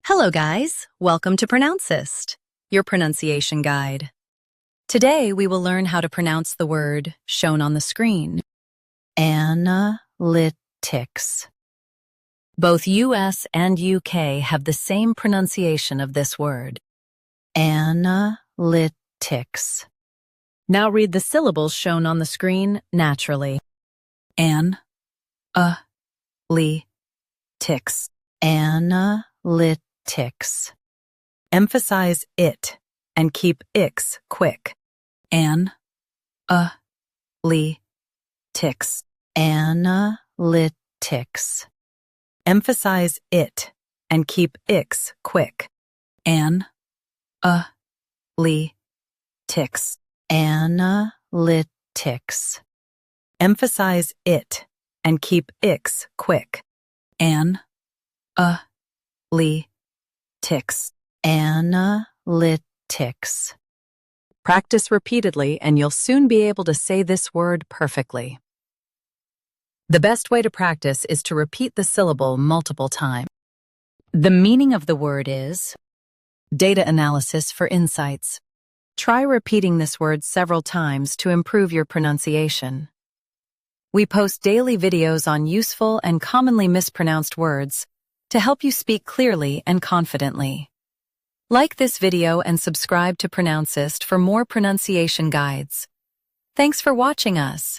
Hello guys, welcome to Pronouncist, your pronunciation guide. Today we will learn how to pronounce the word shown on the screen, analytics. Both US and UK have the same pronunciation of this word, analytics. Now read the syllables shown on the screen naturally. Analytics. Analytics. Emphasize it and keep ix quick. Analytics. Analytics. Emphasize it and keep ix quick. Analytics. Analytics. Emphasize it and keep ix quick. Analytics. Analytics. Practice repeatedly and you'll soon be able to say this word perfectly. The best way to practice is to repeat the syllable multiple times. The meaning of the word is data analysis for insights. Try repeating this word several times to improve your pronunciation. We post daily videos on useful and commonly mispronounced words to help you speak clearly and confidently. Like this video and subscribe to Pronouncist for more pronunciation guides. Thanks for watching us.